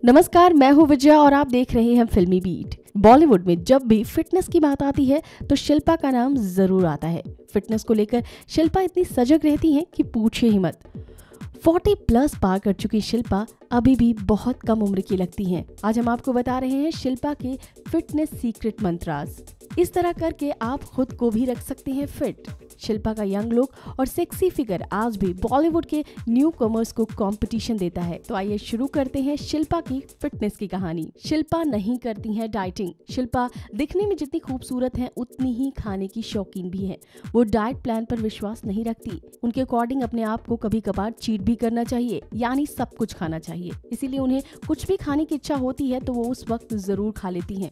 नमस्कार, मैं हूँ विजया और आप देख रहे हैं फिल्मी बीट। बॉलीवुड में जब भी फिटनेस की बात आती है तो शिल्पा का नाम जरूर आता है। फिटनेस को लेकर शिल्पा इतनी सजग रहती हैं कि पूछिए ही मत। 40 प्लस पार कर चुकी शिल्पा अभी भी बहुत कम उम्र की लगती हैं। आज हम आपको बता रहे हैं शिल्पा के फिटनेस सीक्रेट मंत्रास। इस तरह करके आप खुद को भी रख सकते हैं फिट। शिल्पा का यंग लुक और सेक्सी फिगर आज भी बॉलीवुड के न्यू कमर्स को कंपटीशन देता है। तो आइए शुरू करते हैं शिल्पा की फिटनेस की कहानी। शिल्पा नहीं करती हैं डाइटिंग। शिल्पा दिखने में जितनी खूबसूरत हैं उतनी ही खाने की शौकीन भी हैं। वो डाइट प्लान पर विश्वास नहीं रखती। उनके अकॉर्डिंग अपने आप को कभी कभार चीट भी करना चाहिए, यानी सब कुछ खाना चाहिए। इसीलिए उन्हें कुछ भी खाने की इच्छा होती है तो वो उस वक्त जरूर खा लेती हैं।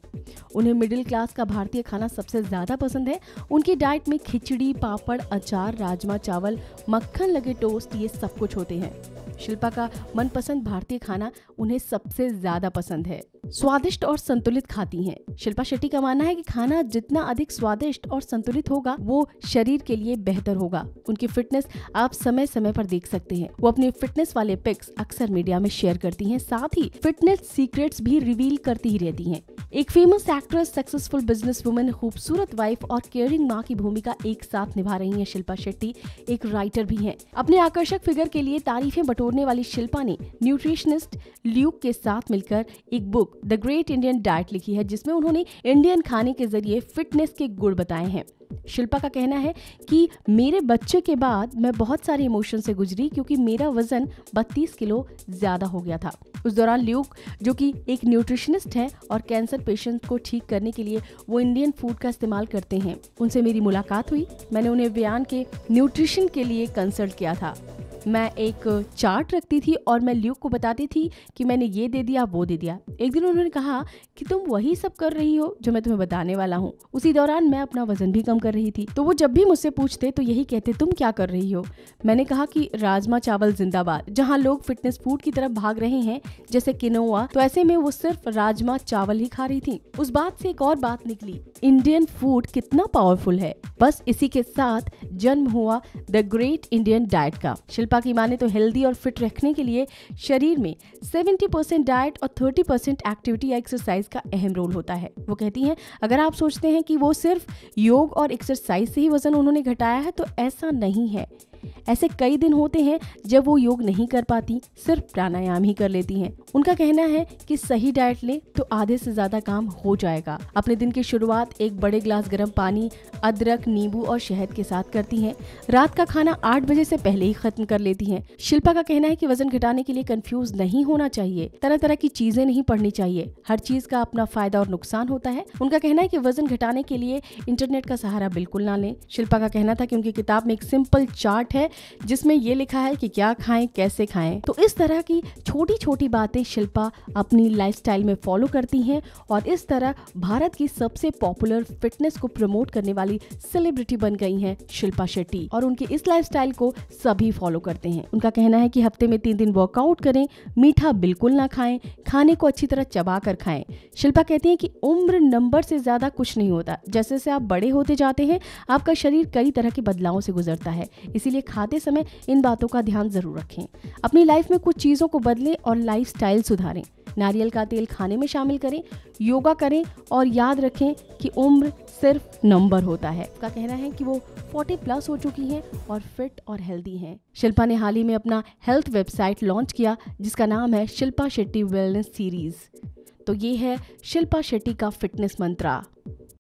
उन्हें मिडिल क्लास का भारतीय खाना सबसे ज्यादा पसंद है। उनकी डाइट में खिचड़ी, पापड़, अचार, राजमा चावल, मक्खन लगे टोस्ट, ये सब कुछ होते हैं। शिल्पा का मनपसंद भारतीय खाना उन्हें सबसे ज्यादा पसंद है। स्वादिष्ट और संतुलित खाती हैं। शिल्पा शेट्टी का मानना है कि खाना जितना अधिक स्वादिष्ट और संतुलित होगा वो शरीर के लिए बेहतर होगा। उनकी फिटनेस आप समय समय पर देख सकते हैं। वो अपने फिटनेस वाले पिक्स अक्सर मीडिया में शेयर करती हैं, साथ ही फिटनेस सीक्रेट्स भी रिवील करती ही रहती हैं। एक famous actress, successful business woman, खूबसूरत वाइफ और केयरिंग माँ की भूमिका एक साथ निभा रही हैं शिल्पा शेट्टी। एक राइटर भी हैं। अपने आकर्षक फिगर के लिए तारीफें बटोरने वाली शिल्पा ने न्यूट्रिशनिस्ट ल्यूक के साथ मिलकर एक book the great Indian diet लिखी है, जिसमें उन्होंने इंडियन खाने के जरिए फिटनेस के गुण बताए हैं। शिल्पा का कहना है कि मेरे बच्चे के बाद मैं बहुत सारे इमोशन से गुजरी क्योंकि मेरा वजन 32 किलो ज्यादा हो गया था। उस दौरान ल्यूक, जो कि एक न्यूट्रिशनिस्ट हैं और कैंसर पेशेंट को ठीक करने के लिए वो इंडियन फूड का इस्तेमाल करते हैं, उनसे मेरी मुलाकात हुई। मैंने उन्हें बयान के न्यूट्रिशन के लिए कंसल्ट किया था। मैं एक चार्ट रखती थी और मैं ल्यूक को बताती थी कि मैंने ये दे दिया, वो दे दिया। एक दिन उन्होंने कहा कि तुम वही सब कर रही हो जो मैं तुम्हें बताने वाला हूँ। उसी दौरान मैं अपना वजन भी कम कर रही थी। तो वो जब भी मुझसे पूछते तो यही कहते, तुम क्या कर रही हो? मैंने कहा कि राजमा चावल जिंदाबाद। जहाँ लोग फिटनेस फूड की तरफ भाग रहे हैं जैसे किनोआ, तो ऐसे में वो सिर्फ राजमा चावल ही खा रही थी। उस बात से एक और बात निकली, इंडियन फूड कितना पावरफुल है। बस इसी के साथ जन्म हुआ द ग्रेट इंडियन डाइट का। शिल्पा की माने तो हेल्दी और फिट रखने के लिए शरीर में 70% डाइट और 30% एक्टिविटी या एक्सरसाइज का अहम रोल होता है। वो कहती हैं, अगर आप सोचते हैं कि वो सिर्फ योग और एक्सरसाइज से ही वजन उन्होंने घटाया है तो ऐसा नहीं है। ऐसे कई दिन होते हैं जब वो योग नहीं कर पाती, सिर्फ प्राणायाम ही कर लेती हैं। उनका कहना है कि सही डाइट ले तो आधे से ज्यादा काम हो जाएगा। अपने दिन की शुरुआत एक बड़े ग्लास गर्म पानी, अदरक, नींबू और शहद के साथ करती हैं। रात का खाना 8 बजे से पहले ही खत्म कर लेती हैं। शिल्पा का कहना है कि वजन घटाने के लिए कंफ्यूज नहीं होना चाहिए, तरह तरह की चीजें नहीं पढ़नी चाहिए। हर चीज का अपना फायदा और नुकसान होता है। उनका कहना है कि वजन घटाने के लिए इंटरनेट का सहारा बिल्कुल ना लें। शिल्पा का कहना था कि उनकी किताब में एक सिंपल चार्ट है जिसमें ये लिखा है कि क्या खाएं, कैसे खाएं। तो इस तरह की छोटी छोटी बातें शिल्पा अपनी लाइफस्टाइल में फॉलो करती हैं और इस तरह भारत की सबसे पॉपुलर फिटनेस को प्रमोट करने वाली सेलिब्रिटी बन गई हैं शिल्पा शेट्टी। और उनके इस लाइफस्टाइल को सभी फॉलो करते हैं। उनका कहना है कि हफ्ते में 3 दिन वर्कआउट करें, मीठा बिल्कुल ना खाएं, खाने को अच्छी तरह चबा कर खाएं। शिल्पा कहती हैं कि उम्र नंबर से ज्यादा कुछ नहीं होता। जैसे जैसे आप बड़े होते जाते हैं आपका शरीर कई तरह के बदलावों से गुजरता है, इसीलिए खाते समय इन बातों का ध्यान जरूर रखें। अपनी लाइफ में कुछ चीजों को बदलें और लाइफस्टाइल सुधारें। नारियल का तेल खाने में शामिल करें, योगा करें और याद रखें कि उम्र सिर्फ नंबर होता है। उसका कहना है कि वो 40 प्लस हो चुकी हैं और फिट और हेल्दी हैं। शिल्पा ने हाल ही में अपना हेल्थ वेबसाइट लॉन्च किया जिसका नाम है शिल्पा शेट्टी वेलनेस सीरीज। तो ये है शिल्पा शेट्टी का फिटनेस मंत्रा।